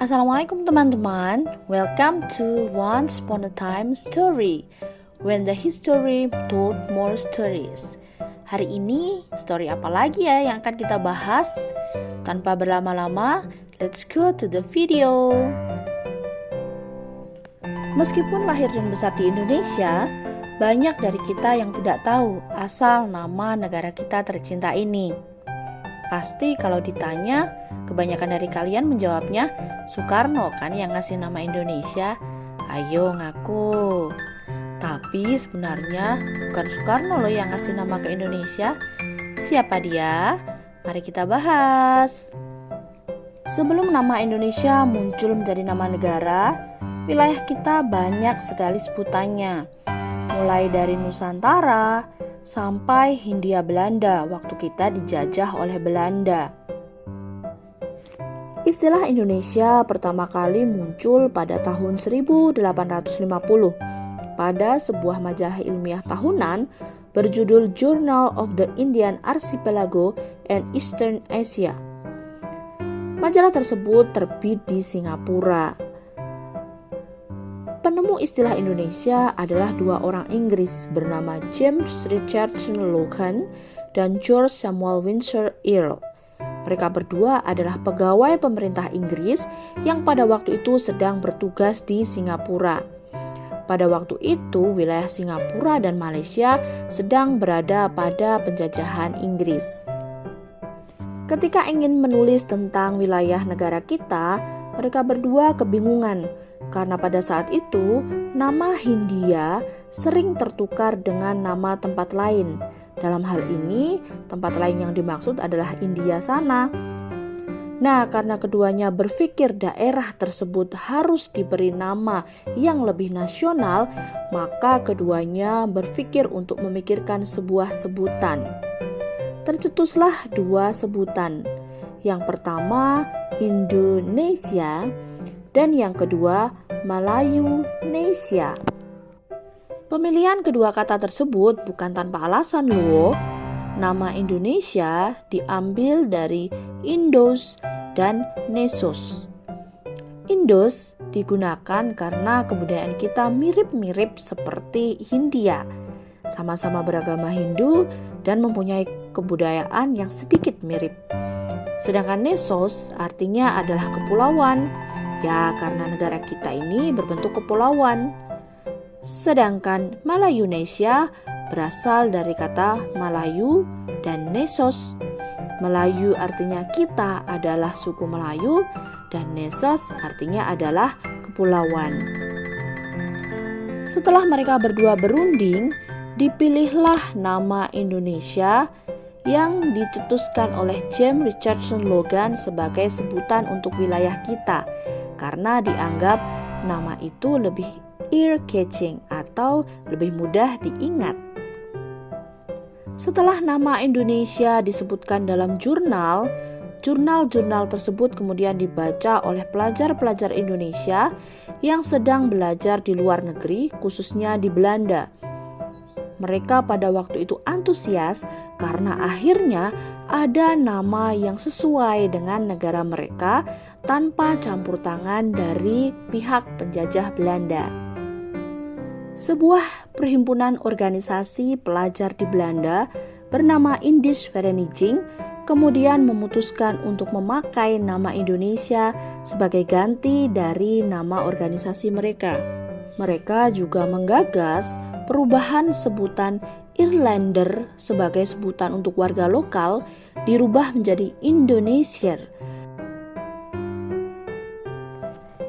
Assalamualaikum teman-teman. Welcome to Once Upon a Time Story, when the history told more stories. Hari ini story apa lagi ya yang akan kita bahas? Tanpa berlama-lama, let's go to the video. Meskipun lahir dan besar di Indonesia, banyak dari kita yang tidak tahu asal nama negara kita tercinta ini. Pasti kalau ditanya, kebanyakan dari kalian menjawabnya Soekarno kan yang ngasih nama Indonesia. Ayo ngaku. Tapi sebenarnya bukan Soekarno loh yang ngasih nama ke Indonesia. Siapa dia? Mari kita bahas. Sebelum nama Indonesia muncul menjadi nama negara, wilayah kita banyak sekali sebutannya. Mulai dari Nusantara sampai Hindia Belanda waktu kita dijajah oleh Belanda. Istilah Indonesia pertama kali muncul pada tahun 1850 pada sebuah majalah ilmiah tahunan berjudul Journal of the Indian Archipelago and Eastern Asia. Majalah tersebut terbit di Singapura. Penemu istilah Indonesia adalah dua orang Inggris bernama James Richardson Logan dan George Samuel Windsor Earl. Mereka berdua adalah pegawai pemerintah Inggris yang pada waktu itu sedang bertugas di Singapura. Pada waktu itu, wilayah Singapura dan Malaysia sedang berada pada penjajahan Inggris. Ketika ingin menulis tentang wilayah negara kita, mereka berdua kebingungan. Karena pada saat itu, nama Hindia sering tertukar dengan nama tempat lain. Dalam hal ini, tempat lain yang dimaksud adalah India sana. Nah, karena keduanya berpikir daerah tersebut harus diberi nama yang lebih nasional, maka keduanya berpikir untuk memikirkan sebuah sebutan. Tercetuslah dua sebutan. Yang pertama, Indonesia, dan yang kedua, Malayunesia. Pemilihan kedua kata tersebut bukan tanpa alasan loh. Nama Indonesia diambil dari Indos dan Nesos. Indos digunakan karena kebudayaan kita mirip-mirip seperti Hindia. Sama-sama beragama Hindu dan mempunyai kebudayaan yang sedikit mirip. Sedangkan Nesos artinya adalah kepulauan. Ya, karena negara kita ini berbentuk kepulauan. Sedangkan Malayunesia berasal dari kata Melayu dan Nesos. Melayu artinya kita adalah suku Melayu dan Nesos artinya adalah kepulauan. Setelah mereka berdua berunding, dipilihlah nama Indonesia yang dicetuskan oleh James Richardson Logan sebagai sebutan untuk wilayah kita. Karena dianggap nama itu lebih ear-catching atau lebih mudah diingat. Setelah nama Indonesia disebutkan dalam jurnal tersebut kemudian dibaca oleh pelajar-pelajar Indonesia yang sedang belajar di luar negeri, khususnya di Belanda. Mereka pada waktu itu antusias karena akhirnya ada nama yang sesuai dengan negara mereka tanpa campur tangan dari pihak penjajah Belanda. Sebuah perhimpunan organisasi pelajar di Belanda bernama Indische Vereniging kemudian memutuskan untuk memakai nama Indonesia sebagai ganti dari nama organisasi mereka. Mereka juga menggagas perubahan sebutan Irlander sebagai sebutan untuk warga lokal dirubah menjadi Indonesier.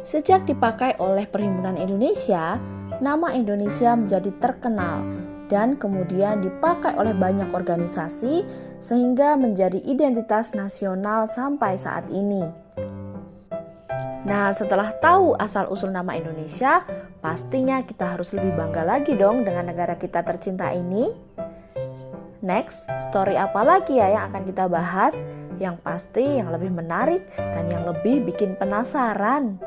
Sejak dipakai oleh Perhimpunan Indonesia, nama Indonesia menjadi terkenal dan kemudian dipakai oleh banyak organisasi sehingga menjadi identitas nasional sampai saat ini. Nah, setelah tahu asal-usul nama Indonesia, pastinya kita harus lebih bangga lagi dong dengan negara kita tercinta ini. Next, story apa lagi ya yang akan kita bahas? Yang pasti yang lebih menarik dan yang lebih bikin penasaran.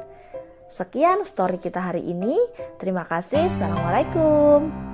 Sekian story kita hari ini. Terima kasih. Assalamualaikum.